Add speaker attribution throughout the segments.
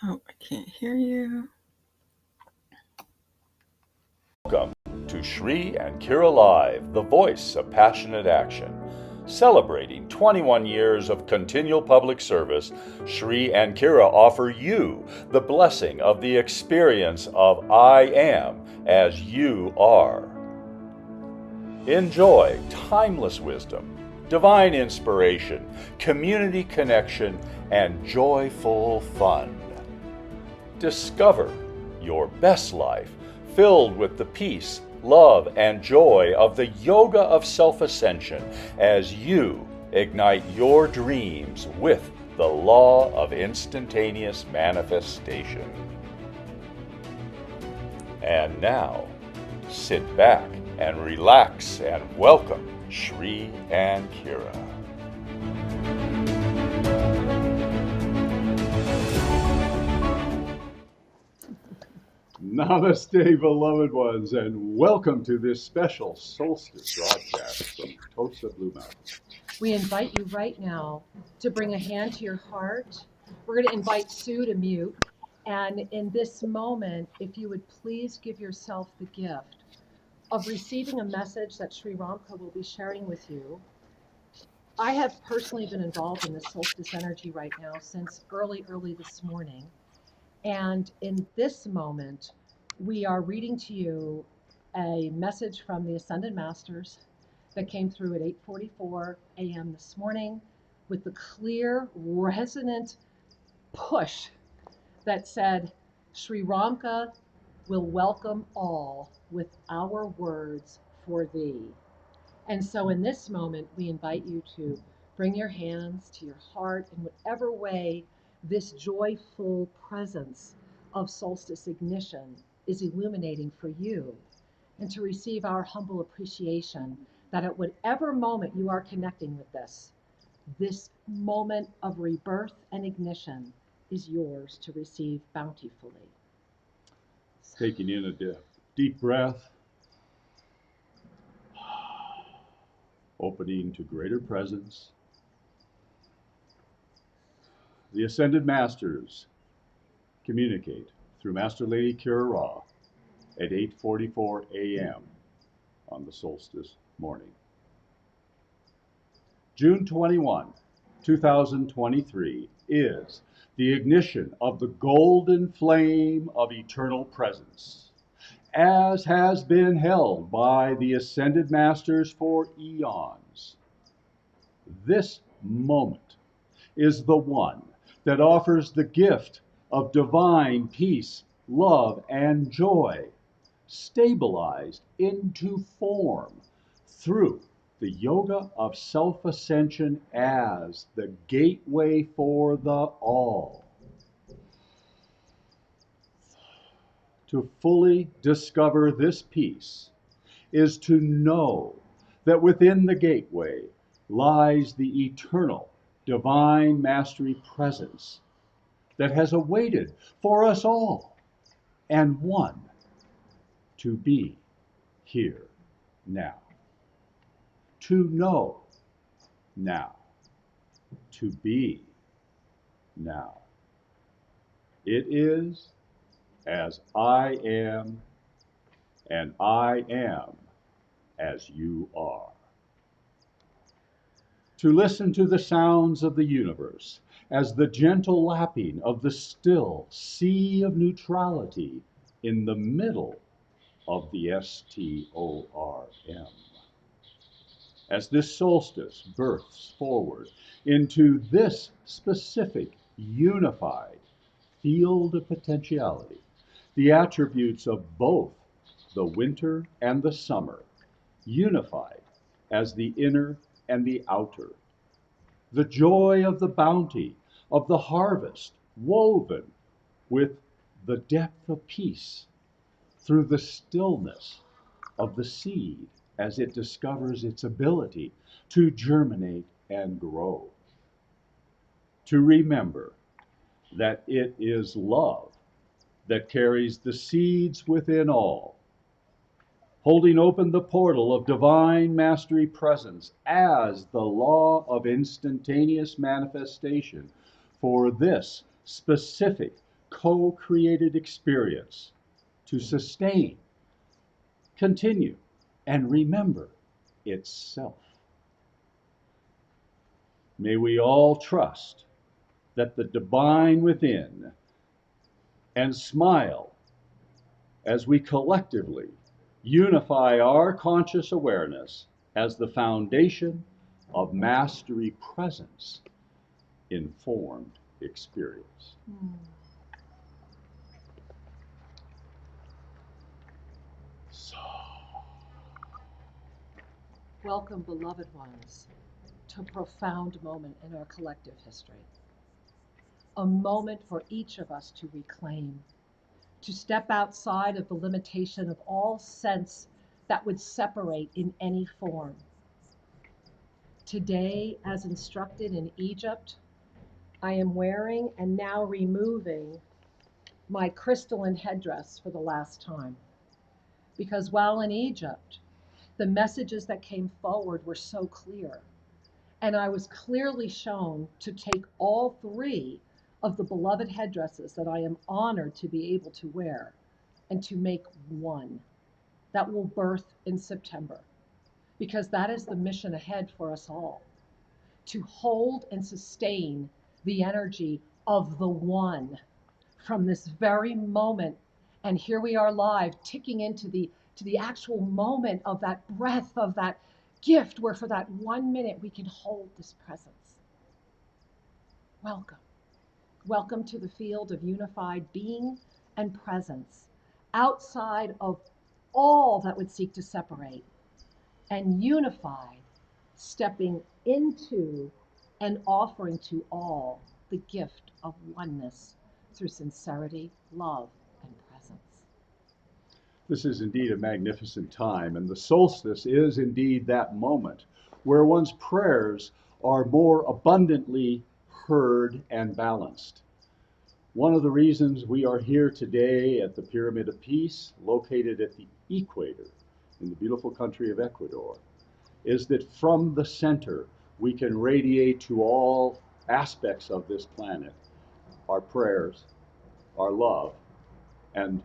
Speaker 1: Oh, I can't hear you.
Speaker 2: Welcome to Shri and Kira Live, the voice of passionate action. Celebrating 21 years of continual public service, Shri and Kira offer you the blessing of the experience of I am as you are. Enjoy timeless wisdom, divine inspiration, community connection, and joyful fun. Discover your best life filled with the peace, love, and joy of the Yoga of Self-Ascension as you ignite your dreams with the Law of Instantaneous Manifestation. And now, sit back and relax and welcome Shri and Kira.
Speaker 3: Namaste, beloved ones, and welcome to this special Solstice broadcast from Tosa Blue Mountain.
Speaker 4: We invite you right now to bring a hand to your heart. We're going to invite Sue to mute. And in this moment, if you would please give yourself the gift of receiving a message that Sri Ramka will be sharing with you. I have personally been involved in this solstice energy right now since early this morning. And in this moment, we are reading to you a message from the Ascended Masters that came through at 8:44 a.m. this morning with the clear, resonant push that said, Sri Ramka will welcome all with our words for thee. And so in this moment, we invite you to bring your hands to your heart in whatever way this joyful presence of solstice ignition is illuminating for you, and to receive our humble appreciation that at whatever moment you are connecting with this moment of rebirth and ignition is yours to receive bountifully.
Speaker 3: Taking in a deep breath, opening to greater presence. The Ascended Masters communicate through Master Lady Kira Ra at 8:44 a.m. on the solstice morning. June 21, 2023 is the ignition of the golden flame of eternal presence, as has been held by the Ascended Masters for eons. This moment is the one that offers the gift of divine peace, love, and joy, stabilized into form through the Yoga of Self-Ascension as the gateway for the all. To fully discover this peace is to know that within the gateway lies the eternal divine mastery presence that has awaited for us all and one to be here now, to know now, to be now. It is as I am, and I am as you are. To listen to the sounds of the universe as the gentle lapping of the still sea of neutrality in the middle of the STORM. As this solstice births forward into this specific unified field of potentiality, the attributes of both the winter and the summer, unified as the inner and the outer. The joy of the bounty of the harvest woven with the depth of peace through the stillness of the seed as it discovers its ability to germinate and grow. To remember that it is love that carries the seeds within all, holding open the portal of divine mastery presence as the law of instantaneous manifestation for this specific co-created experience to sustain, continue, and remember itself. May we all trust that the divine within and smile as we collectively unify our conscious awareness as the foundation of mastery presence informed experience.
Speaker 4: Welcome, beloved ones, to a profound moment in our collective history. A moment for each of us to reclaim, to step outside of the limitation of all sense that would separate in any form. Today, as instructed in Egypt, I am wearing and now removing my crystalline headdress for the last time. Because while in Egypt, the messages that came forward were so clear, and I was clearly shown to take all three of the beloved headdresses that I am honored to be able to wear and to make one that will birth in September. Because that is the mission ahead for us all, to hold and sustain the energy of the one from this very moment. And here we are live, ticking into the actual moment of that breath, of that gift, where for that 1 minute we can hold this presence. Welcome. Welcome to the field of unified being and presence, outside of all that would seek to separate, and unified, stepping into and offering to all the gift of oneness through sincerity, love, and presence.
Speaker 3: This is indeed a magnificent time, and the solstice is indeed that moment where one's prayers are more abundantly heard and balanced. One of the reasons we are here today at the Pyramid of Peace, located at the equator in the beautiful country of Ecuador, is that from the center we can radiate to all aspects of this planet our prayers, our love, and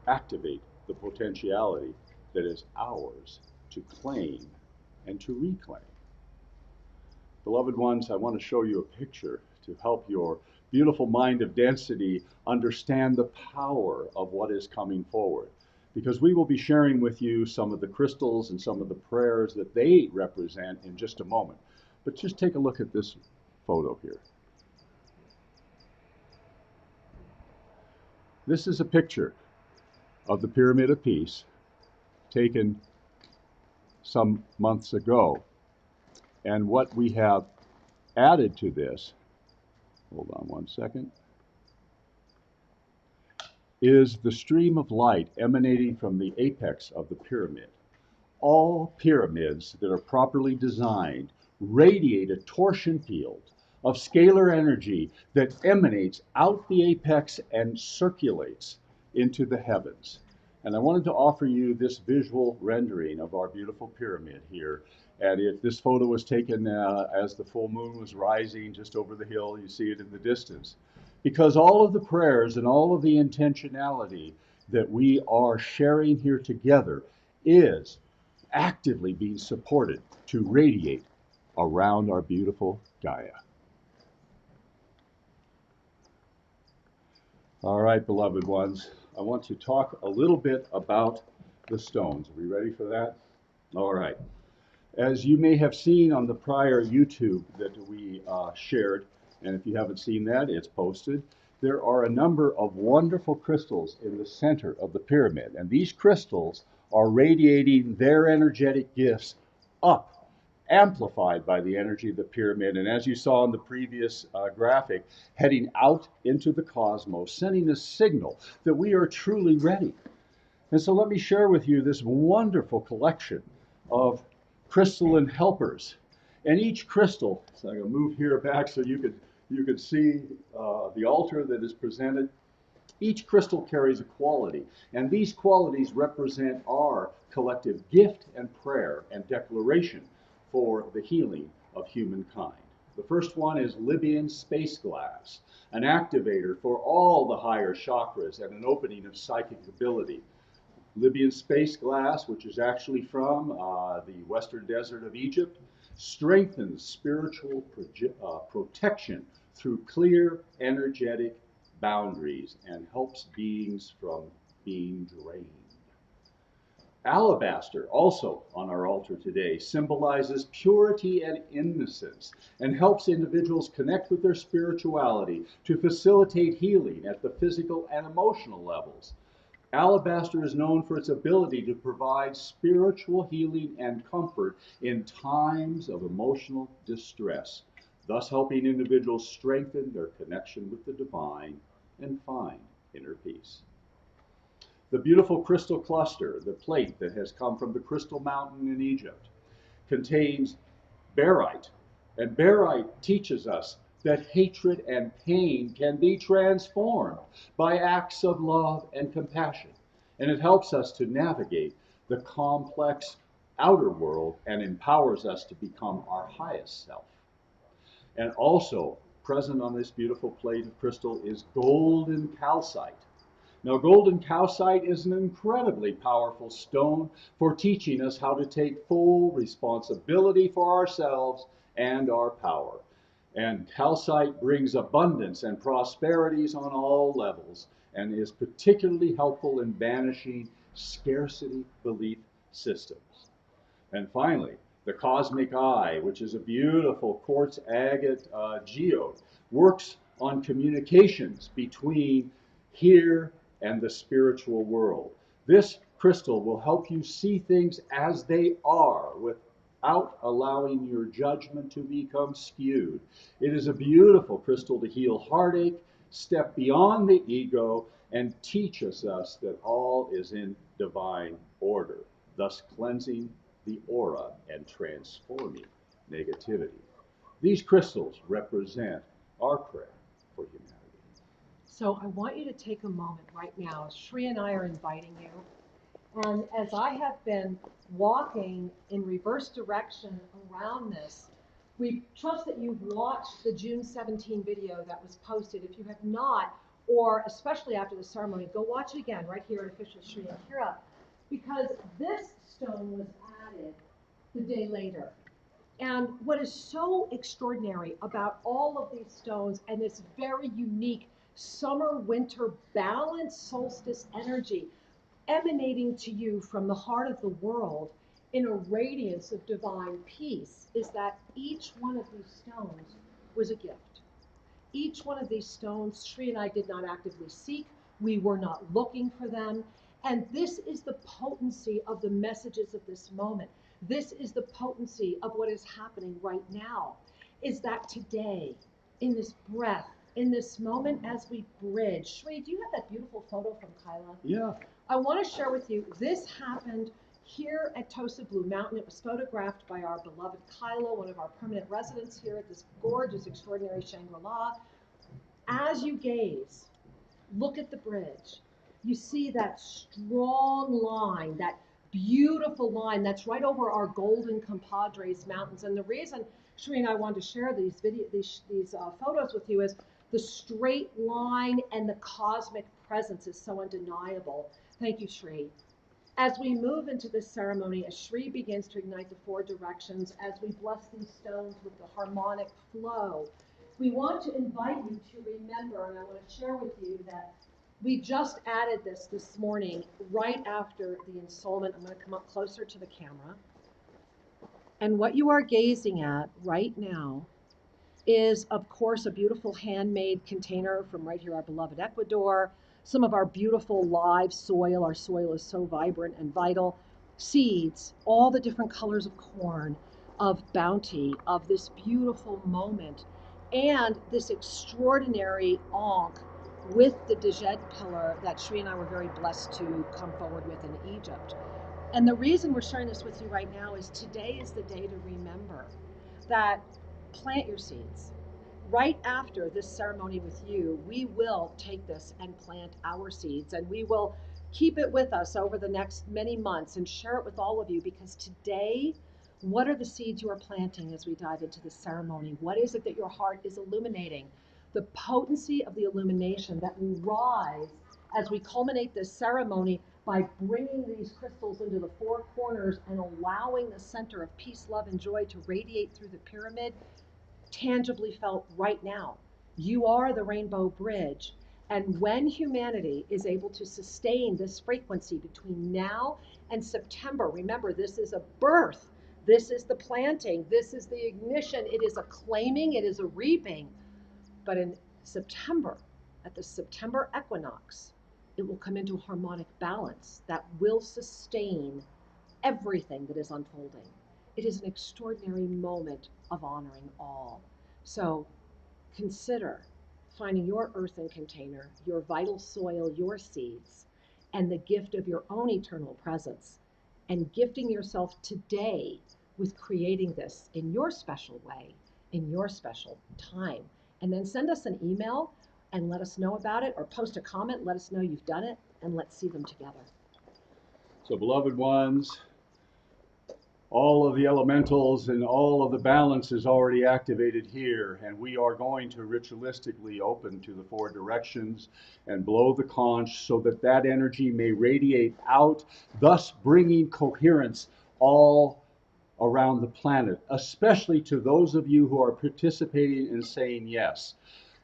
Speaker 3: activate the potentiality that is ours to claim and to reclaim. Beloved ones, I want to show you a picture to help your beautiful mind of density understand the power of what is coming forward. Because we will be sharing with you some of the crystals and some of the prayers that they represent in just a moment. But just take a look at this photo here. This is a picture of the Pyramid of Peace taken some months ago. And what we have added to this, hold on one second, is the stream of light emanating from the apex of the pyramid. All pyramids that are properly designed radiate a torsion field of scalar energy that emanates out the apex and circulates into the heavens. And I wanted to offer you this visual rendering of our beautiful pyramid here. And this photo was taken as the full moon was rising just over the hill. You see it in the distance. Because all of the prayers and all of the intentionality that we are sharing here together is actively being supported to radiate around our beautiful Gaia. All right, beloved ones, I want to talk a little bit about the stones. Are we ready for that? All right. As you may have seen on the prior YouTube that we shared, and if you haven't seen that, it's posted, there are a number of wonderful crystals in the center of the pyramid. And these crystals are radiating their energetic gifts up, amplified by the energy of the pyramid. And as you saw in the previous graphic, heading out into the cosmos, sending a signal that we are truly ready. And so let me share with you this wonderful collection of crystalline helpers. And each crystal, so I'm going to move here back so you could see the altar that is presented. Each crystal carries a quality, and these qualities represent our collective gift and prayer and declaration for the healing of humankind. The first one is Libyan space glass, an activator for all the higher chakras and an opening of psychic ability. Libyan space glass, which is actually from the western desert of Egypt, strengthens spiritual protection through clear energetic boundaries and helps beings from being drained. Alabaster, also on our altar today, symbolizes purity and innocence and helps individuals connect with their spirituality to facilitate healing at the physical and emotional levels. Alabaster is known for its ability to provide spiritual healing and comfort in times of emotional distress, thus helping individuals strengthen their connection with the divine and find inner peace. The beautiful crystal cluster, the plate that has come from the Crystal Mountain in Egypt, contains barite. And barite teaches us that hatred and pain can be transformed by acts of love and compassion. And it helps us to navigate the complex outer world and empowers us to become our highest self. And also present on this beautiful plate of crystal is golden calcite. Now, golden calcite is an incredibly powerful stone for teaching us how to take full responsibility for ourselves and our power. And calcite brings abundance and prosperities on all levels and is particularly helpful in banishing scarcity belief systems. And finally, the cosmic eye, which is a beautiful quartz agate geode, works on communications between here and the spiritual world. This crystal will help you see things as they are without allowing your judgment to become skewed. It is a beautiful crystal to heal heartache, step beyond the ego, and teaches us that all is in divine order, thus cleansing the aura and transforming negativity. These crystals represent our prayer for humanity.
Speaker 4: So I want you to take a moment right now. Shri and I are inviting you. And as I have been walking in reverse direction around this, we trust that you've watched the June 17 video that was posted. If you have not, or especially after the ceremony, go watch it again right here at Official Shri and Kira, because this stone was added the day later. And what is so extraordinary about all of these stones and this very unique summer-winter balance solstice energy emanating to you from the heart of the world in a radiance of divine peace is that each one of these stones was a gift. Each one of these stones, Shri and I did not actively seek. We were not looking for them. And this is the potency of the messages of this moment. This is the potency of what is happening right now, is that today, in this breath, in this moment as we bridge. Shri, do you have that beautiful photo from Kyla?
Speaker 3: Yeah.
Speaker 4: I want to share with you, this happened here at Tosa Blue Mountain. It was photographed by our beloved Kyla, one of our permanent residents here at this gorgeous, extraordinary Shangri-La. As you gaze, look at the bridge. You see that strong line, that beautiful line that's right over our golden compadres mountains. And the reason Shri and I wanted to share these photos with you is the straight line and the cosmic presence is so undeniable. Thank you, Shri. As we move into this ceremony, as Shri begins to ignite the four directions, as we bless these stones with the harmonic flow, we want to invite you to remember, and I want to share with you that we just added this morning, right after the ensoulment. I'm going to come up closer to the camera. And what you are gazing at right now is, of course, a beautiful handmade container from right here, our beloved Ecuador. Some of our beautiful live soil. Our soil is so vibrant and vital. Seeds, all the different colors of corn, of bounty, of this beautiful moment, and this extraordinary ankh with the Djed pillar that Shri and I were very blessed to come forward with in Egypt. And the reason we're sharing this with you right now is today is the day to remember that plant your seeds. Right after this ceremony with you, we will take this and plant our seeds, and we will keep it with us over the next many months and share it with all of you, because today What are the seeds you are planting as we dive into this ceremony? What is it that your heart is illuminating? The potency of the illumination that will rise as we culminate this ceremony by bringing these crystals into the four corners and allowing the center of peace, love, and joy to radiate through the pyramid, tangibly felt right now. You are the rainbow bridge. And when humanity is able to sustain this frequency between now and September, remember, this is a birth, this is the planting, this is the ignition, it is a claiming, it is a reaping. But in September, at the September equinox, it will come into harmonic balance that will sustain everything that is unfolding. It is an extraordinary moment of honoring all. So consider finding your earthen container, your vital soil, your seeds, and the gift of your own eternal presence, and gifting yourself today with creating this in your special way, in your special time. And then send us an email and let us know about it, or post a comment, let us know you've done it, and let's see them together.
Speaker 3: So, beloved ones, all of the elementals and all of the balance is already activated here, and we are going to ritualistically open to the four directions and blow the conch so that that energy may radiate out, thus bringing coherence all around the planet, especially to those of you who are participating and saying yes.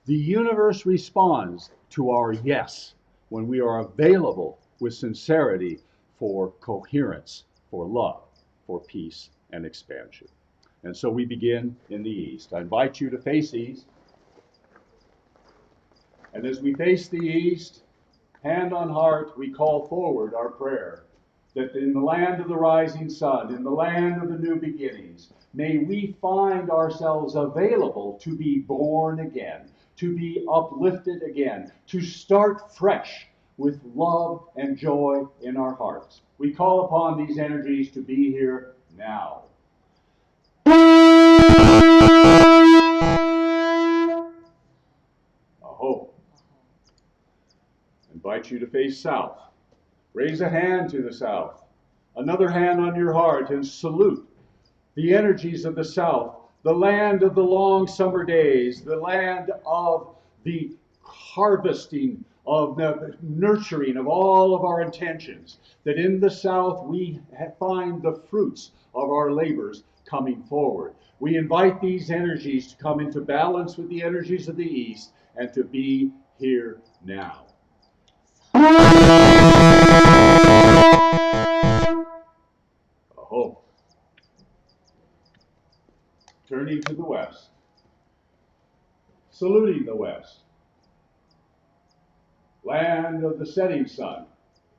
Speaker 3: The universe responds to our yes when we are available with sincerity for coherence, for love, for peace and expansion. And so we begin in the east. I invite you to face east. And as we face the east, hand on heart, we call forward our prayer that in the land of the rising sun, in the land of the new beginnings, may we find ourselves available to be born again, to be uplifted again, to start fresh with love and joy in our hearts. We call upon these energies to be here now. Aho. Invite you to face south. Raise a hand to the south, another hand on your heart, and salute the energies of the south, the land of the long summer days, the land of the harvesting, of the nurturing of all of our intentions, that in the south we find the fruits of our labors coming forward. We invite these energies to come into balance with the energies of the east and to be here now. Aho. Turning to the west, saluting the west, land of the setting sun,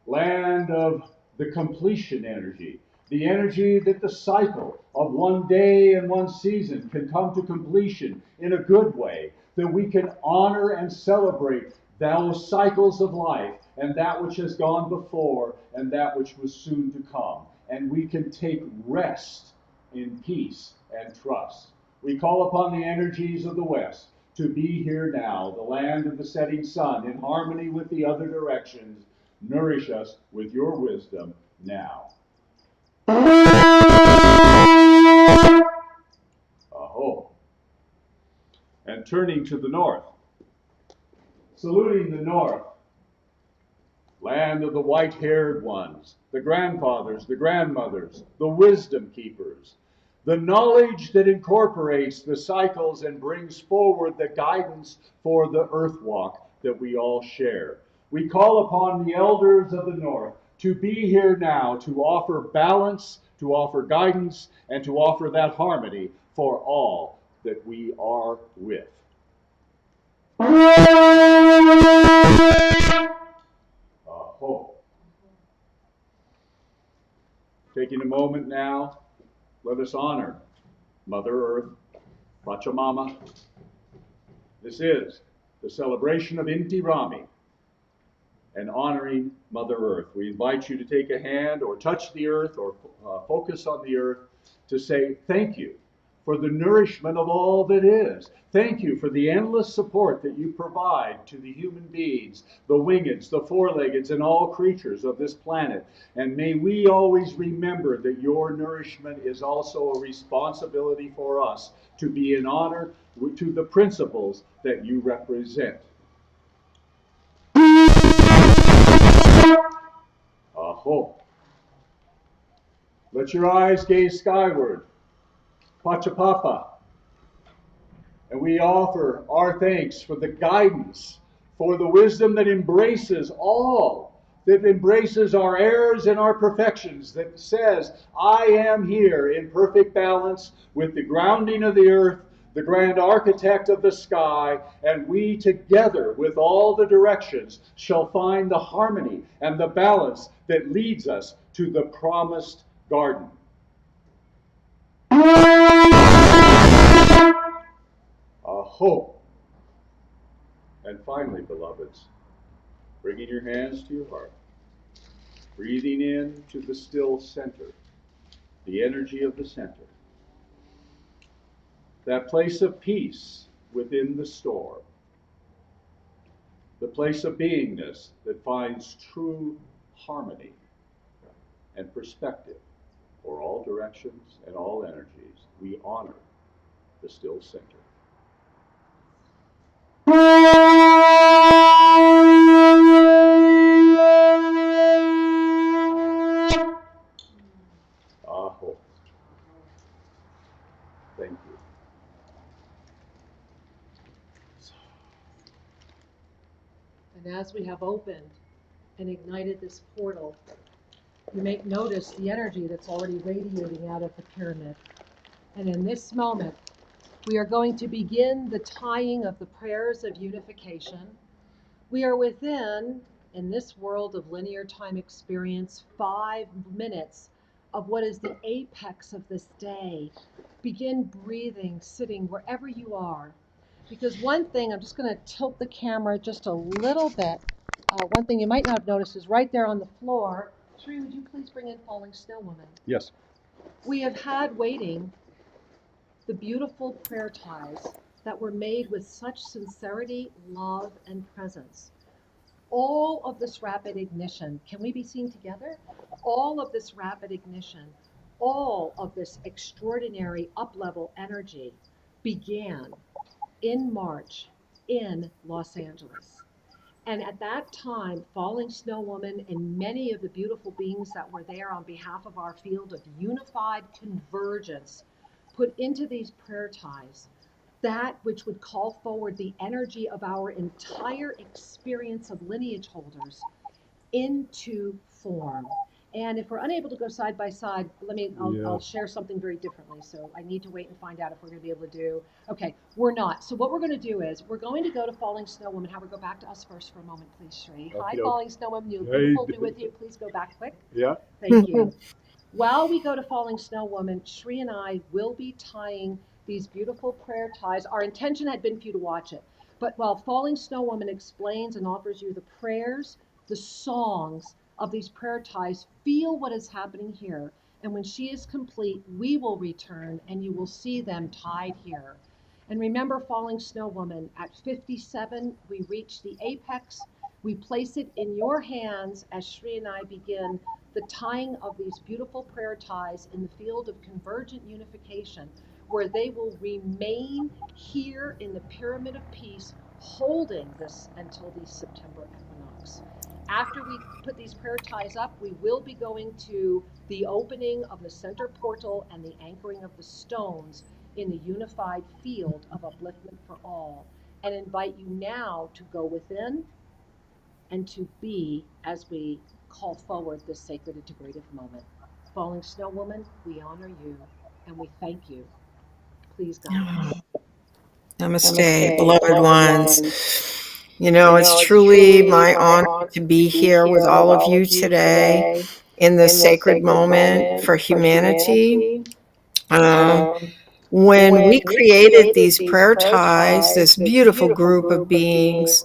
Speaker 3: land of the completion energy, the energy that the cycle of one day and one season can come to completion in a good way, that we can honor and celebrate those cycles of life and that which has gone before and that which was soon to come. And we can take rest in peace and trust. We call upon the energies of the West to be here now, the land of the setting sun, in harmony with the other directions. Nourish us with your wisdom now. Aho. And turning to the north, saluting the north, land of the white-haired ones, the grandfathers, the grandmothers, the wisdom keepers, the knowledge that incorporates the cycles and brings forward the guidance for the earth walk that we all share. We call upon the elders of the north to be here now to offer balance, to offer guidance, and to offer that harmony for all that we are with. Aho. Taking a moment now, let us honor Mother Earth, Pachamama. This is the celebration of Inti Rami and honoring Mother Earth. We invite you to take a hand or touch the earth or focus on the earth to say thank you for the nourishment of all that is. Thank you for the endless support that you provide to the human beings, the wingeds, the four-leggeds, and all creatures of this planet. And may we always remember that your nourishment is also a responsibility for us to be in honor to the principles that you represent. Aho. Let your eyes gaze skyward. Pachapapa. And we offer our thanks for the guidance, for the wisdom that embraces all, that embraces our errors and our perfections, that says, I am here in perfect balance with the grounding of the earth, the grand architect of the sky, and we together with all the directions shall find the harmony and the balance that leads us to the promised garden. Aho. And finally, beloveds, bringing your hands to your heart, breathing in to the still center, the energy of the center, that place of peace within the storm, the place of beingness that finds true harmony and perspective for all directions and all energies. We honor the still center. Aho. Thank you.
Speaker 4: And as we have opened and ignited this portal, you may notice the energy that's already radiating out of the pyramid. And in this moment, we are going to begin the tying of the prayers of unification. We are within, in this world of linear time experience, 5 minutes of what is the apex of this day. Begin breathing, sitting wherever you are. Because one thing, I'm just going to tilt the camera just a little bit. One thing you might not have noticed is right there on the floor. Sri, would you please bring in Falling Snow Woman?
Speaker 3: Yes.
Speaker 4: We have had waiting the beautiful prayer ties that were made with such sincerity, love, and presence. All of this rapid ignition, can we be seen together? All of this rapid ignition, all of this extraordinary up-level energy began in March in Los Angeles. And at that time, Falling Snow Woman and many of the beautiful beings that were there on behalf of our field of unified convergence put into these prayer ties that which would call forward the energy of our entire experience of lineage holders into form. And if we're unable to go side by side, I'll share something very differently. So I need to wait and find out if we're going to be able to do. Okay, we're not. So what we're going to do is we're going to go to Falling Snow Woman. Have her go back to us first for a moment, please, Sri. Hi, Falling Snow Woman. You beautiful be with you. Please go back quick.
Speaker 3: Yeah.
Speaker 4: Thank you. While we go to Falling Snow Woman, Sri and I will be tying these beautiful prayer ties. Our intention had been for you to watch it. But while Falling Snow Woman explains and offers you the prayers, the songs of these prayer ties, feel what is happening here. And when she is complete, we will return and you will see them tied here. And remember, Falling Snow Woman, at 57, we reach the apex. We place it in your hands as Sri and I begin the tying of these beautiful prayer ties in the field of convergent unification, where they will remain here in the Pyramid of Peace, holding this until the September equinox. After we put these prayer ties up, we will be going to the opening of the center portal and the anchoring of the stones in the unified field of upliftment for all, and invite you now to go within and to be as we call forward this sacred integrative moment. Falling Snow Woman, we honor you and we thank you. Please guide us.
Speaker 1: Namaste, beloved ones. You know, it's truly my honor to be here with all of you today in this sacred moment for humanity. When we created these prayer ties, this beautiful group of beings,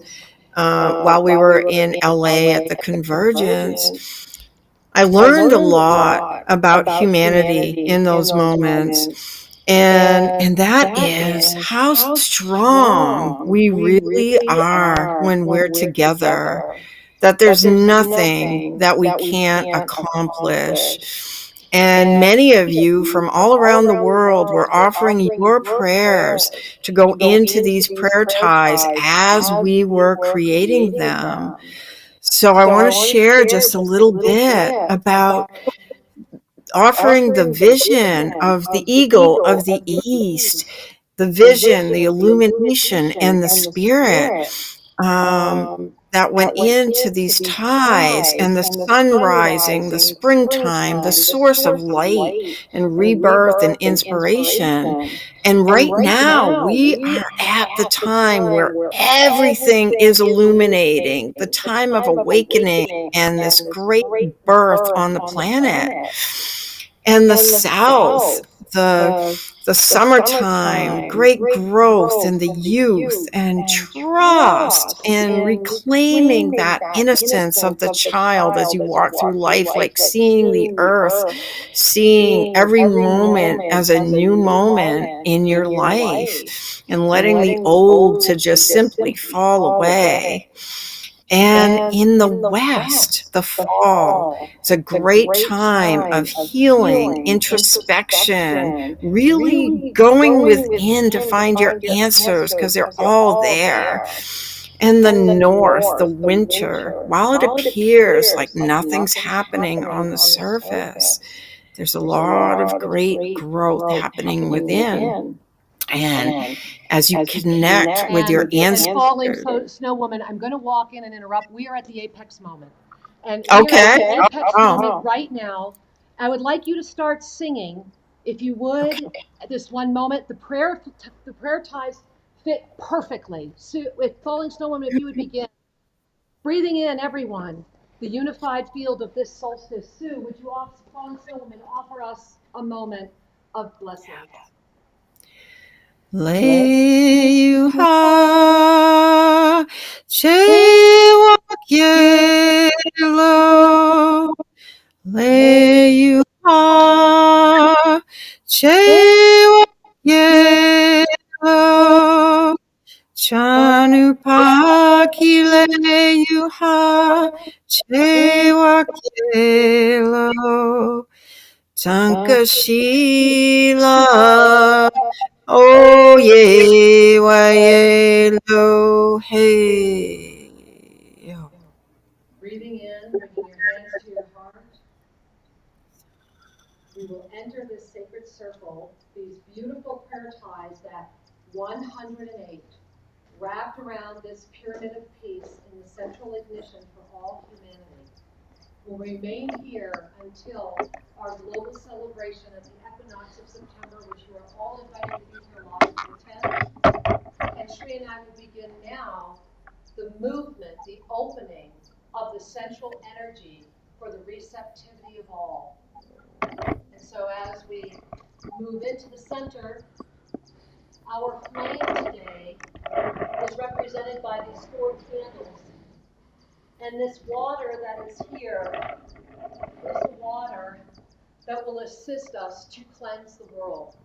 Speaker 1: while we were in LA at the Convergence, I learned a lot about humanity in those moments. And that is how strong we really are when we're together, that there's nothing that we can't accomplish. And many of you from all around the world were offering your prayers to go into these prayer ties as we were creating them. So I want to share just a little bit about offering the vision of the eagle of the East, the vision, the illumination, and the spirit that went into these ties, and the sun rising, the springtime, the source of light and rebirth and inspiration. And right now, we are at the time where everything is illuminating, the time of awakening and this great birth on the planet. And the South, the summertime, great growth in the youth and trust and reclaiming that innocence of the child as you walk through life, like seeing the earth, seeing every moment as a new moment in your life and letting the old to just simply fall away. And in the West, the fall is a great time of healing, introspection, really going within to find your answers because they're all there. And the North, the winter, while it appears like nothing's happening on the surface, there's a lot of great growth happening within. And as you connect with your ancestors.
Speaker 4: Falling snow woman, I'm going to walk in and interrupt. We are at the apex moment. And we
Speaker 1: Okay.
Speaker 4: are at the apex
Speaker 1: Oh.
Speaker 4: moment right now. I would like you to start singing, if you would, at this one moment. The prayer ties fit perfectly. So with Falling Snow Woman, if you would begin. Breathing in, everyone, the unified field of this solstice. Sue, would you, Falling Snow Woman, offer us a moment of blessing?
Speaker 1: Leyuha Chewakelo Leyuha Chewakelo Chanupaki Leyuha Chewakelo Tankashila Oh ye wa ye lo hey.
Speaker 4: Breathing in, bringing your hands to your heart. We will enter this sacred circle, these beautiful prayer ties that 108 wrapped around this pyramid of peace in the central ignition for all humanity. Will remain here until our global celebration of the equinox of September, which you are all invited to be here live to attend. And Shri and I will begin now the movement, the opening of the central energy for the receptivity of all. And so as we move into the center, our flame today is represented by these 4 candles. And this water that is here is the water that will assist us to cleanse the world,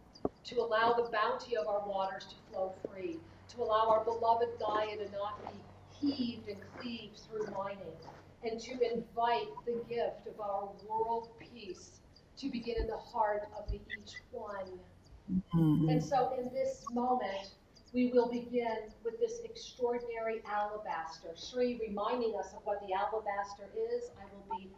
Speaker 4: to allow the bounty of our waters to flow free, to allow our beloved Gaia to not be heaved and cleaved through mining, and to invite the gift of our world peace to begin in the heart of the each one. And so in this moment, we will begin with this extraordinary alabaster. Shri reminding us of what the alabaster is. I will be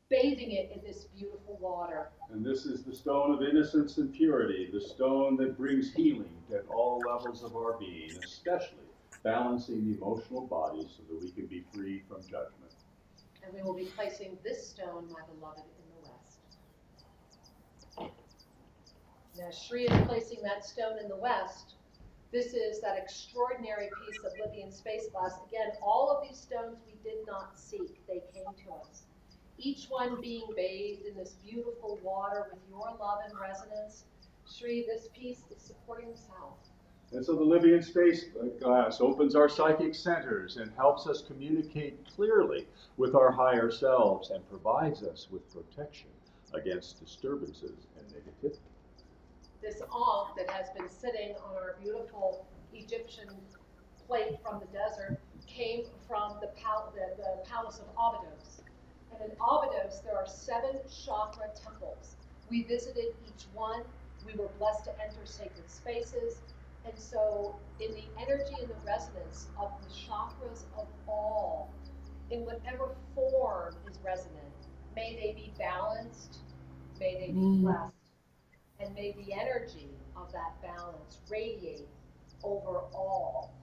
Speaker 4: bathing it in this beautiful water.
Speaker 3: And this is the stone of innocence and purity, the stone that brings healing at all levels of our being, especially balancing the emotional body so that we can be free from judgment.
Speaker 4: And we will be placing this stone, my beloved, in the west. Now, Shri is placing that stone in the west. This is that extraordinary piece of lithium space glass. Again, all of these stones we did not seek. They came to us. Each one being bathed in this beautiful water with your love and resonance. Shri, this piece is supporting the South.
Speaker 3: And so the Libyan space glass opens our psychic centers and helps us communicate clearly with our higher selves and provides us with protection against disturbances and negativity.
Speaker 4: This ankh that has been sitting on our beautiful Egyptian plate from the desert came from the palace of Abydos. And in Abydos, there are 7 chakra temples. We visited each one. We were blessed to enter sacred spaces. And so, in the energy and the resonance of the chakras of all, in whatever form is resonant, may they be balanced, may they be blessed, and may the energy of that balance radiate over all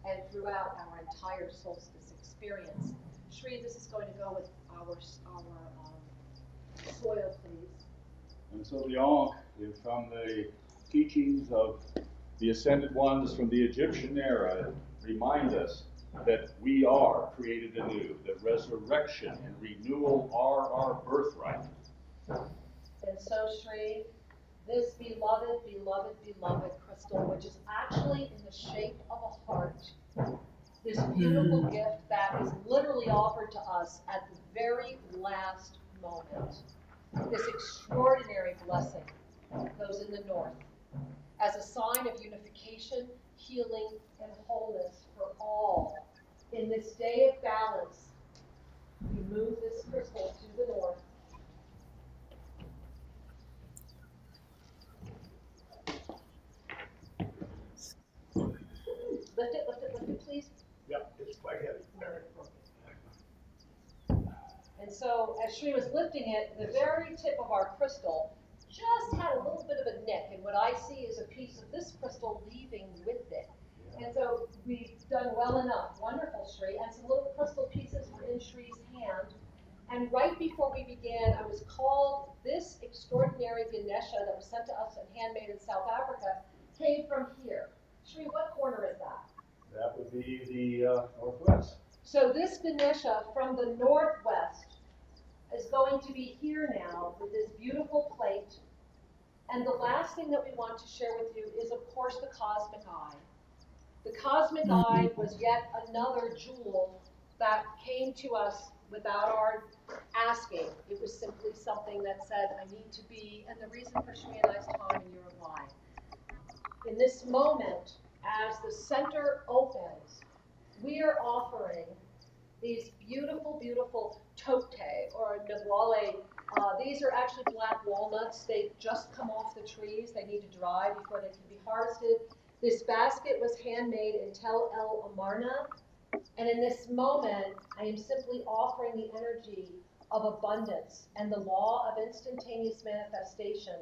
Speaker 4: and throughout our entire solstice experience. Shri, this is going to go with our soil, please.
Speaker 3: And so the Ankh is from the teachings of the Ascended Ones from the Egyptian era, remind us that we are created anew, that resurrection and renewal are our birthright.
Speaker 4: And so, Shri, this beloved, beloved, beloved crystal, which is actually in the shape of a heart, this beautiful gift that is literally offered to us at the very last moment, this extraordinary blessing goes in the north as a sign of unification, healing, and wholeness for all. In this day of balance, we move this crystal to the north. Lift it, please.
Speaker 3: Yep, it's quite heavy.
Speaker 4: And so, as Shri was lifting it, the very tip of our crystal just had a little bit of a nick, and what I see is a piece of this crystal leaving with it. And so we've done well enough. Wonderful, Shri. And some little crystal pieces were in Shri's hand. And right before we began, I was called, this extraordinary Ganesha that was sent to us and handmade in South Africa came from here. Shri, what corner is that?
Speaker 3: That would be the northwest.
Speaker 4: So this Ganesha from the northwest is going to be here now with this beautiful plate. And the last thing that we want to share with you is, of course, the cosmic eye. The cosmic eye was yet another jewel that came to us without our asking. It was simply something that said, I need to be, and the reason for Shri and I's time in Uruguay. In this moment, as the center opens, we are offering these beautiful, beautiful tote or naguale. These are actually black walnuts. They just come off the trees. They need to dry before they can be harvested. This basket was handmade in Tel El Amarna. And in this moment, I am simply offering the energy of abundance and the law of instantaneous manifestation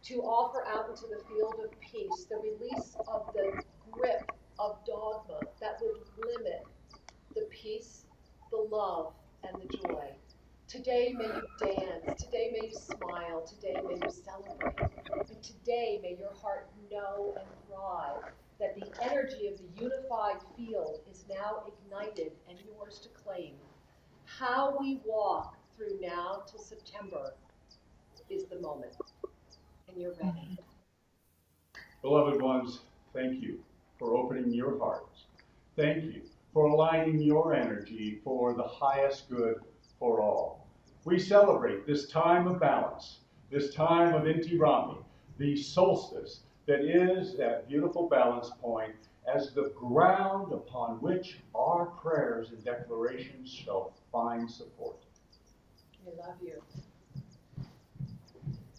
Speaker 4: to offer out into the field of peace, the release of the grip of dogma that would limit the peace, the love, and the joy. Today may you dance, today may you smile, today may you celebrate, and today may your heart know and thrive that the energy of the unified field is now ignited and yours to claim. How we walk through now till September is the moment, and you're ready.
Speaker 3: Beloved ones, thank you for opening your hearts. Thank you for aligning your energy for the highest good for all. We celebrate this time of balance, this time of Inti Raymi, the solstice that is that beautiful balance point as the ground upon which our prayers and declarations shall find support.
Speaker 4: We love you.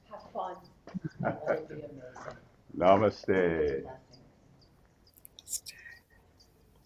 Speaker 4: Have fun. That would be amazing.
Speaker 3: Namaste.